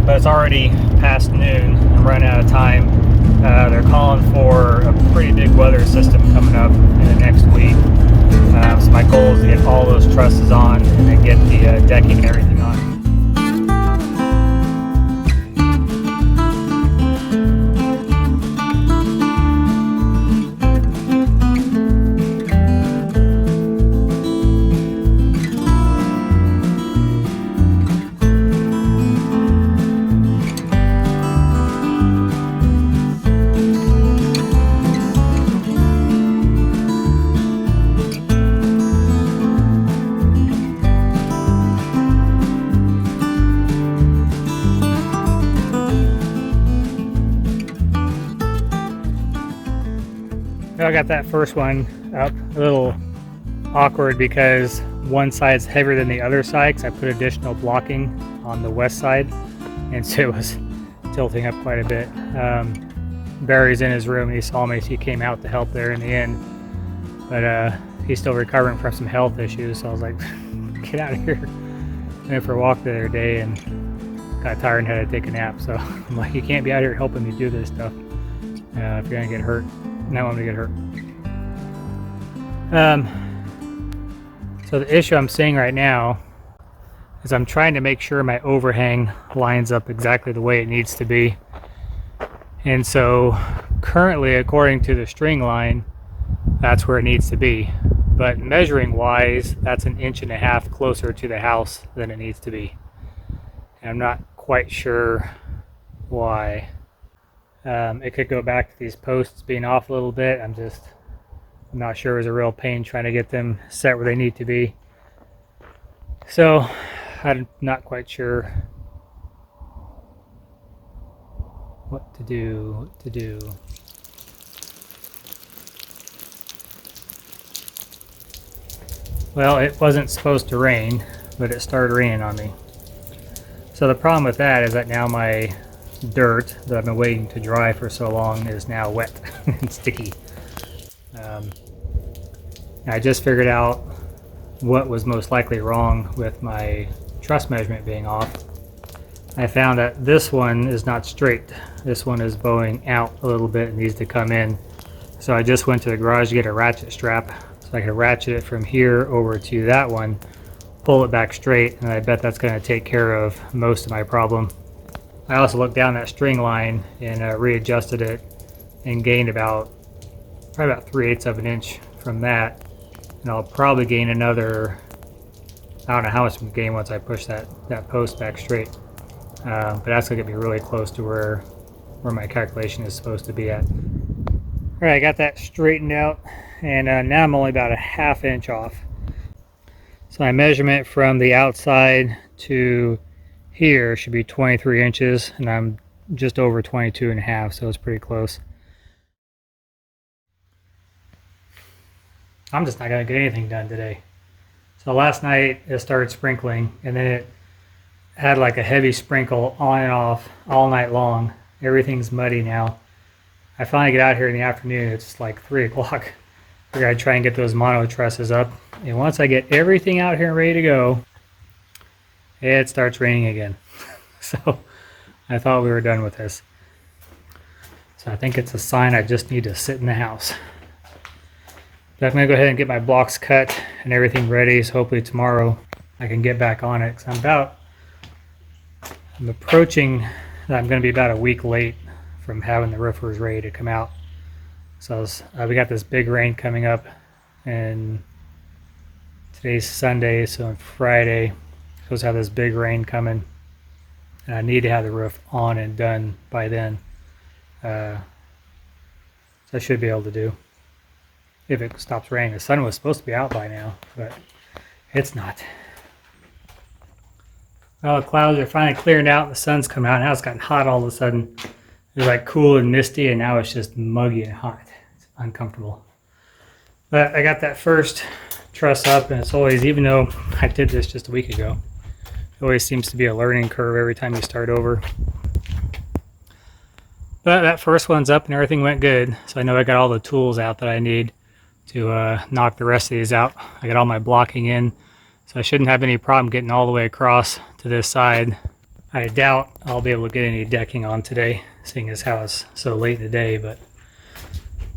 but it's already past noon. I'm running out of time. They're calling for a pretty big weather system coming up in the next week. So my goal is to get all those trusses on and then get the decking and everything on. I got that first one up a little awkward because one side's heavier than the other side because I put additional blocking on the west side, and so it was tilting up quite a bit. Barry's in his room and he saw me, so he came out to help there in the end, but he's still recovering from some health issues, so I was like, get out of here. I went for a walk the other day and got tired and had to take a nap, so I'm like, you can't be out here helping me do this stuff if you're gonna get hurt. Not want me to get hurt. So the issue I'm seeing right now is I'm trying to make sure my overhang lines up exactly the way it needs to be. And so currently, according to the string line, that's where it needs to be. But measuring wise, that's 1.5 inches closer to the house than it needs to be. And I'm not quite sure why. It could go back to these posts being off a little bit. I'm not sure. It was a real pain trying to get them set where they need to be. So I'm not quite sure what to do. Well, it wasn't supposed to rain, but it started raining on me. So the problem with that is that now my dirt that I've been waiting to dry for so long is now wet and sticky. I just figured out what was most likely wrong with my truss measurement being off. I found that this one is not straight. This one is bowing out a little bit and needs to come in. So I just went to the garage to get a ratchet strap so I could ratchet it from here over to that one, pull it back straight, and I bet that's going to take care of most of my problem. I also looked down that string line and readjusted it and gained probably about 3/8 of an inch from that. And I'll probably gain another, I don't know how much I'm going to gain once I push that post back straight. But that's going to get me really close to where my calculation is supposed to be at. All right, I got that straightened out, and now I'm only about 1/2 inch off. So my measurement from the outside to here should be 23 inches, and I'm just over 22.5, so it's pretty close. I'm just not going to get anything done today. So last night it started sprinkling, and then it had like a heavy sprinkle on and off all night long. Everything's muddy now. I finally get out here in the afternoon. It's like 3 o'clock. We're going to try and get those mono trusses up, and once I get everything out here and ready to go, it starts raining again. So I thought we were done with this. So I think it's a sign I just need to sit in the house. But I'm going to go ahead and get my blocks cut and everything ready, so hopefully tomorrow I can get back on it. Because I'm approaching, I'm going to be about a week late from having the roofers ready to come out. So we got this big rain coming up, and today's Sunday, so on Friday supposed to have this big rain coming, and I need to have the roof on and done by then. So I should be able to do, if it stops raining. The sun was supposed to be out by now, but it's not. Well, the clouds are finally clearing out and the sun's coming out. Now it's gotten hot all of a sudden. It was like cool and misty, and now it's just muggy and hot. It's uncomfortable. But I got that first truss up, and it's always, even though I did this just a week ago, it always seems to be a learning curve every time you start over. But that first one's up and everything went good, so I know I got all the tools out that I need to knock the rest of these out. I got all my blocking in, so I shouldn't have any problem getting all the way across to this side. I doubt I'll be able to get any decking on today, seeing as how it's so late in the day, but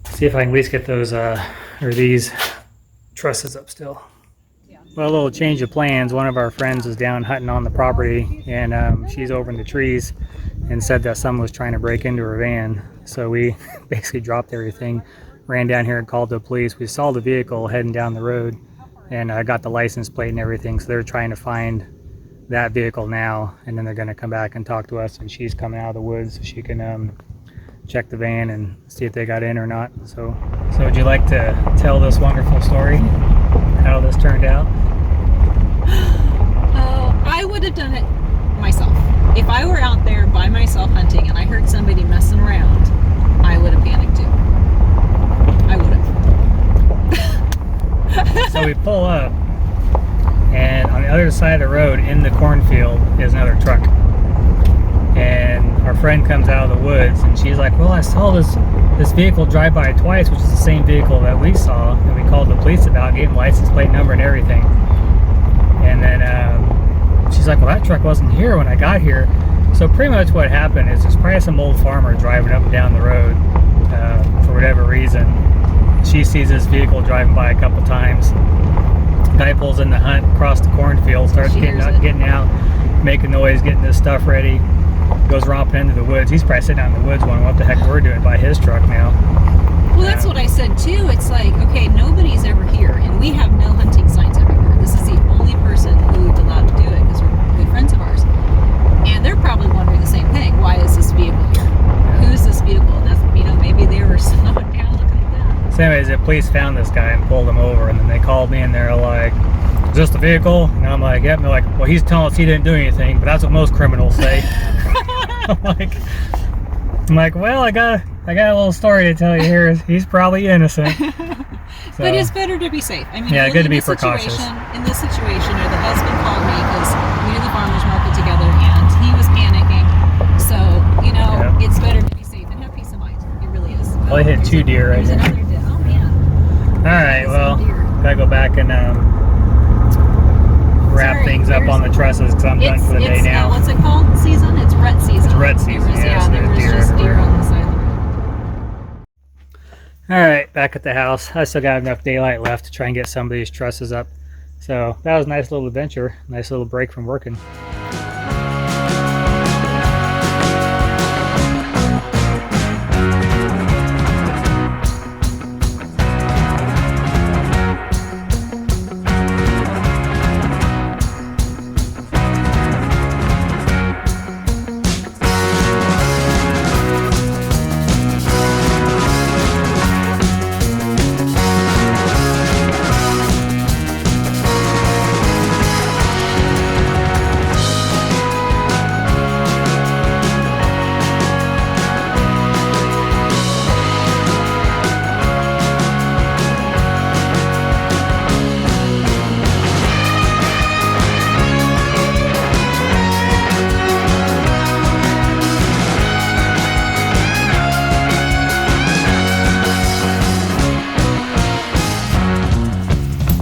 see if I can at least get those, or these trusses up still. Well, a little change of plans. One of our friends was down hunting on the property, and she's over in the trees and said that someone was trying to break into her van. So we basically dropped everything, ran down here and called the police. We saw the vehicle heading down the road and got the license plate and everything. So they're trying to find that vehicle now, and then they're going to come back and talk to us. And she's coming out of the woods so she can check the van and see if they got in or not. So would you like to tell this wonderful story, how this turned out? I would have done it myself. If I were out there by myself hunting and I heard somebody messing around, I would have panicked too. I would have. So we pull up, and on the other side of the road in the cornfield is another truck. And our friend comes out of the woods and she's like, well, I saw this vehicle drive by twice, which is the same vehicle that we saw, and we called the police about, gave them license plate number and everything. And then she's like, well, that truck wasn't here when I got here. So pretty much what happened is there's probably some old farmer driving up and down the road for whatever reason. She sees this vehicle driving by a couple times. Guy pulls in the hunt across the cornfield, starts getting out, making noise, getting this stuff ready, goes romping into the woods. He's probably sitting out in the woods wondering what the heck we're doing by his truck now. Well, that's what I said too. It's like, okay, nobody's ever here, and we have no hunting signs everywhere. This is the only person who's allowed to do it because we're good friends of ours. And they're probably wondering the same thing. Why is this vehicle here? Who's this vehicle? That's, maybe they were slowing down looking at that. So anyways, the police found this guy and pulled him over, and then they called me and they're like, is this the vehicle? And I'm like, yep. And they're like, well, he's telling us he didn't do anything, but that's what most criminals say. I'm like, well, I got a little story to tell you here. He's probably innocent. So, but it's better to be safe. I mean, yeah, really good to be precautious. In this situation, the husband called me because we did the farmer's market together, and he was panicking. So, It's better to be safe and have peace of mind. It really is. Well, I hit 2 deer right here. Another deer. Oh man. All right, well, gotta go back and wrap things up on the trusses because I'm done for the day now. What's it called? Season? It's rut season. It's rut season. There was just deer on the side of the road. All right, back at the house. I still got enough daylight left to try and get some of these trusses up. So that was a nice little adventure, nice little break from working.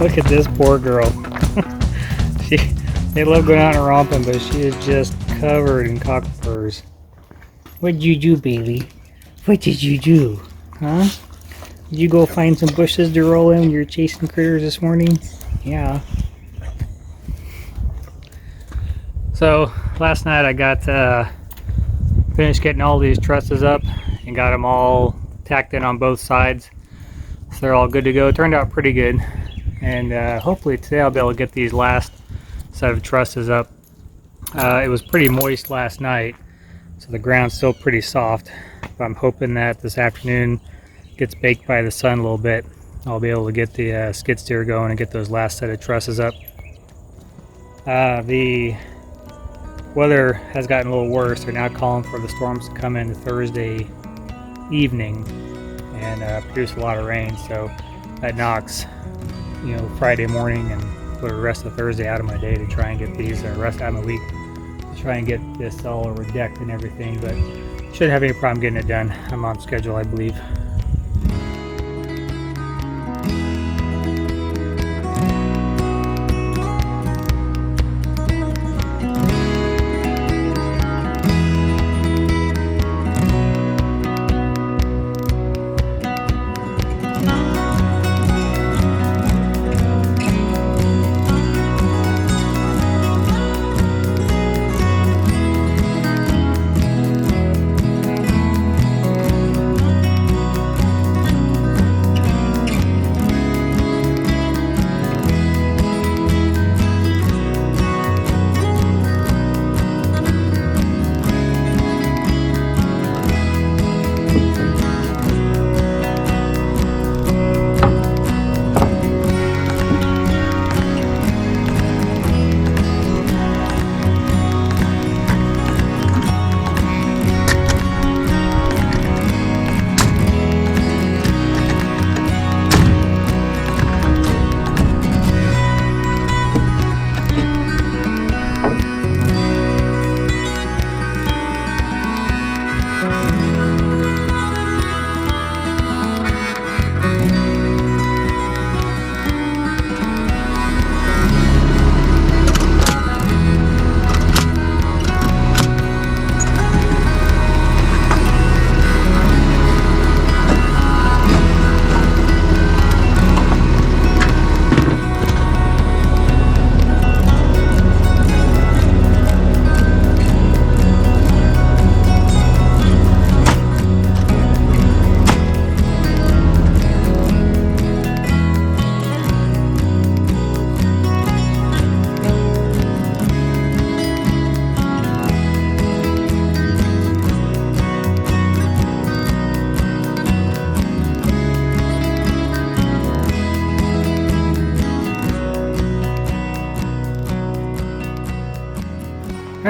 Look at this poor girl. They love going out and romping, but she is just covered in cockburrs. What did you do, baby? What did you do? Huh? Did you go find some bushes to roll in when you were chasing critters this morning? Yeah. So last night I got finished getting all these trusses up and got them all tacked in on both sides. So they're all good to go. It turned out pretty good. And hopefully today I'll be able to get these last set of trusses up. It was pretty moist last night, so the ground's still pretty soft. But I'm hoping that this afternoon gets baked by the sun a little bit. I'll be able to get the skid steer going and get those last set of trusses up. The weather has gotten a little worse. They're now calling for the storms to come in Thursday evening and produce a lot of rain, so that knocks Friday morning and for the rest of Thursday out of my day to try and get these, rest out of my week to try and get this all over decked and everything, but shouldn't have any problem getting it done. I'm on schedule, I believe.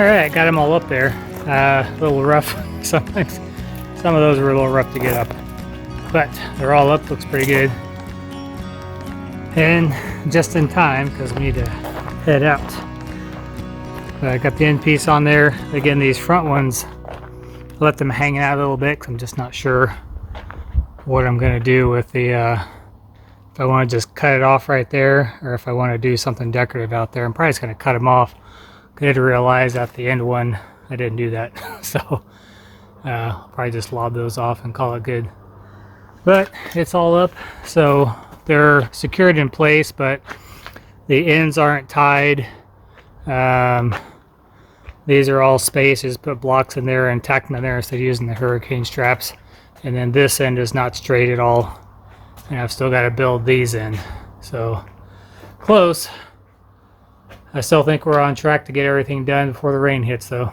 Alright, got them all up there. A little rough sometimes. Some of those were a little rough to get up. But they're all up, looks pretty good. And just in time, because we need to head out. I got the end piece on there. Again, these front ones, I let them hang out a little bit because I'm just not sure what I'm going to do with the, if I want to just cut it off right there, or if I want to do something decorative out there. I'm probably just going to cut them off. I had to realize at the end one, I didn't do that. So I'll probably just lob those off and call it good. But it's all up, so they're secured in place, but the ends aren't tied. These are all spaces, put blocks in there and tack them in there instead of using the hurricane straps. And then this end is not straight at all, and I've still got to build these in. So close. I still think we're on track to get everything done before the rain hits though.